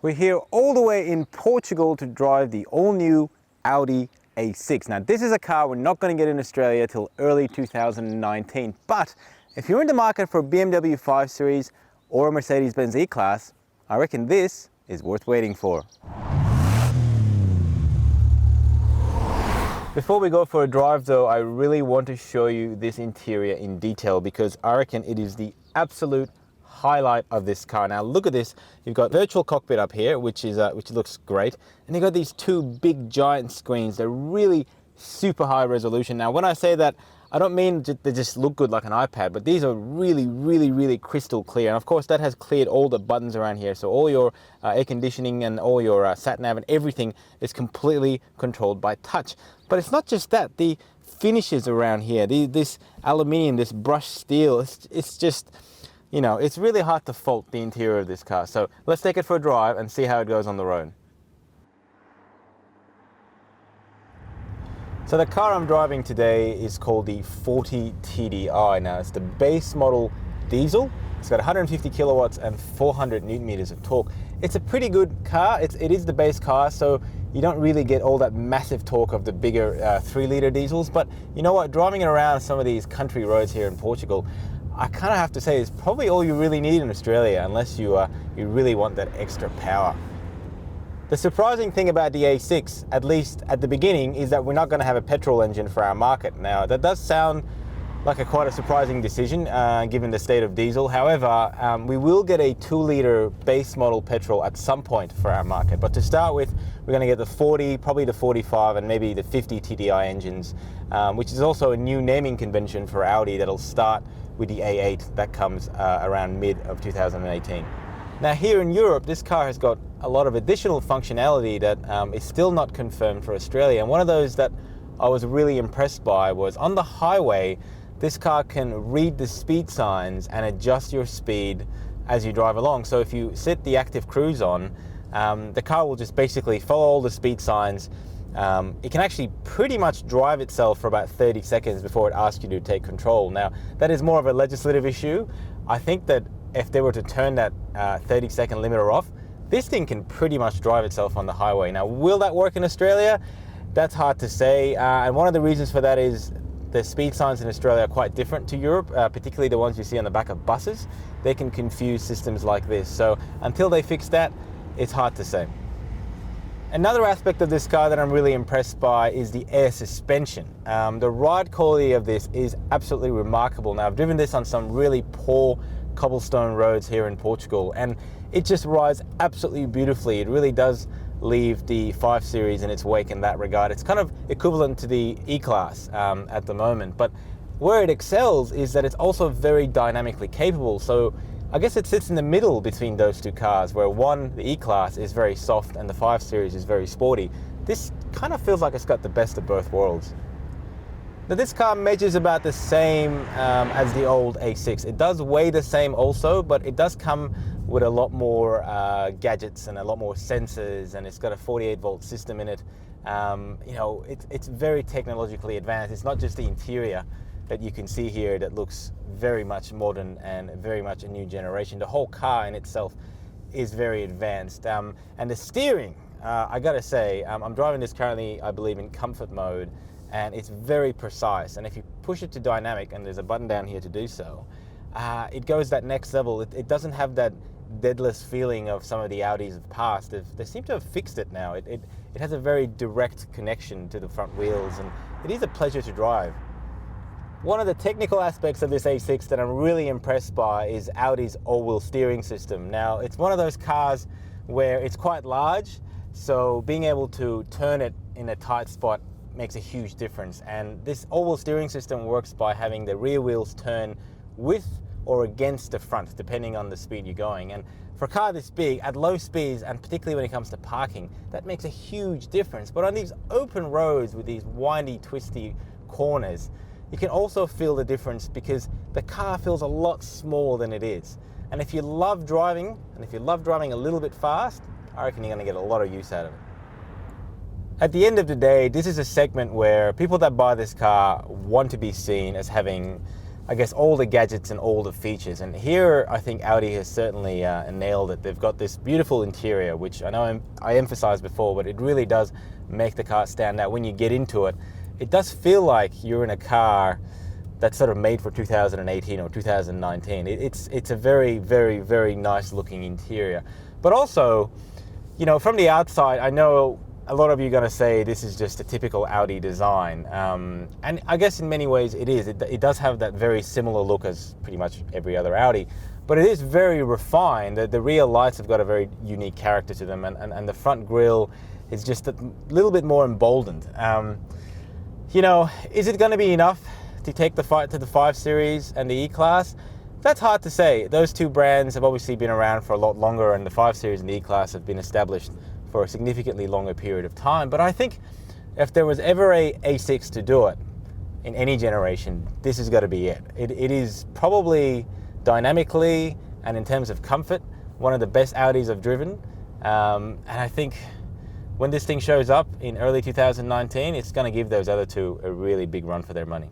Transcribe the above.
We're here all the way in Portugal to drive the all-new Audi A6. Now, this is a car we're not going to get in Australia till early 2019, but if you're in the market for a BMW 5 Series or a Mercedes-Benz E-Class, I reckon this is worth waiting for. Before we go for a drive though, I really want to show you this interior in detail because I reckon it is the absolute highlight of this car. Now look at this, you've got virtual cockpit up here, which looks great, and you've got these two big giant screens. They're really super high resolution. Now when I say that, I don't mean they just look good like an iPad, but these are really crystal clear. And of course that has cleared all the buttons around here, so all your air conditioning and all your sat nav and everything is completely controlled by touch. But it's not just that, the finishes around here, this aluminium, this brushed steel, it's just, you know, it's really hard to fault the interior of this car. So let's take it for a drive and see how it goes on the road. So the car I'm driving today is called the 40 TDI. Now it's the base model diesel. It's got 150 kilowatts and 400 Newton meters of torque. It's a pretty good car. It is the base car, so you don't really get all that massive torque of the bigger 3-litre diesels. But you know what, driving around some of these country roads here in Portugal, I kind of have to say it's probably all you really need in Australia, unless you really want that extra power. The surprising thing about the A6, at least at the beginning, is that we're not going to have a petrol engine for our market. Now that does sound like quite a surprising decision given the state of diesel. However, we will get a 2-litre base model petrol at some point for our market. But to start with, we're going to get the 40, probably the 45 and maybe the 50 TDI engines, which is also a new naming convention for Audi that'll start with the A8 that comes around mid of 2018. Now here in Europe, this car has got a lot of additional functionality that is still not confirmed for Australia. And one of those that I was really impressed by was on the highway, this car can read the speed signs and adjust your speed as you drive along. So if you set the active cruise on, the car will just basically follow all the speed signs. It can actually pretty much drive itself for about 30 seconds before it asks you to take control. Now, that is more of a legislative issue. I think that if they were to turn that 30-second limiter off, this thing can pretty much drive itself on the highway. Now, will that work in Australia? That's hard to say. And one of the reasons for that is the speed signs in Australia are quite different to Europe, particularly the ones you see on the back of buses. They can confuse systems like this. So until they fix that, it's hard to say. Another aspect of this car that I'm really impressed by is the air suspension. The ride quality of this is absolutely remarkable. Now, I've driven this on some really poor cobblestone roads here in Portugal, and it just rides absolutely beautifully. It really does leave the 5 Series in its wake in that regard. It's kind of equivalent to the E-Class at the moment, but where it excels is that it's also very dynamically capable. So I guess it sits in the middle between those two cars, where one, the E-Class, is very soft and the 5 Series is very sporty. This kind of feels like it's got the best of both worlds. Now this car measures about the same as the old A6. It does weigh the same also, but it does come with a lot more gadgets and a lot more sensors, and it's got a 48-volt system in it. You know, it's very technologically advanced. It's not just the interior that you can see here that looks very much modern and very much a new generation. The whole car in itself is very advanced. And the steering, I gotta say, I'm driving this currently, I believe, in comfort mode, and it's very precise. And if you push it to dynamic, and there's a button down here to do so, it goes that next level. It doesn't have that deadless feeling of some of the Audis of the past. They seem to have fixed it now. It has a very direct connection to the front wheels, and it is a pleasure to drive. One of the technical aspects of this A6 that I'm really impressed by is Audi's all-wheel steering system. Now, it's one of those cars where it's quite large, so being able to turn it in a tight spot makes a huge difference. And this all-wheel steering system works by having the rear wheels turn with or against the front, depending on the speed you're going. And for a car this big, at low speeds, and particularly when it comes to parking, that makes a huge difference. But on these open roads with these windy, twisty corners, you can also feel the difference because the car feels a lot smaller than it is. And if you love driving, and if you love driving a little bit fast, I reckon you're going to get a lot of use out of it. At the end of the day, this is a segment where people that buy this car want to be seen as having I guess, all the gadgets and all the features. And here I think Audi has certainly nailed it. They've got this beautiful interior, which I know I emphasized before, but it really does make the car stand out. When you get into it, it does feel like you're in a car that's sort of made for 2018 or 2019. It's a very, very, very nice looking interior. But also, you know, from the outside, I know a lot of you are going to say this is just a typical Audi design. And I guess in many ways it is. It does have that very similar look as pretty much every other Audi. But it is very refined. The rear lights have got a very unique character to them. And the front grille is just a little bit more emboldened. You know, is it going to be enough to take the fight to the 5 Series and the E-Class? That's hard to say. Those two brands have obviously been around for a lot longer, and the 5 Series and the E-Class have been established for a significantly longer period of time. But I think if there was ever a A6 to do it in any generation, this is going to be it. It is probably dynamically and in terms of comfort one of the best Audis I've driven. And I think when this thing shows up in early 2019, it's going to give those other two a really big run for their money.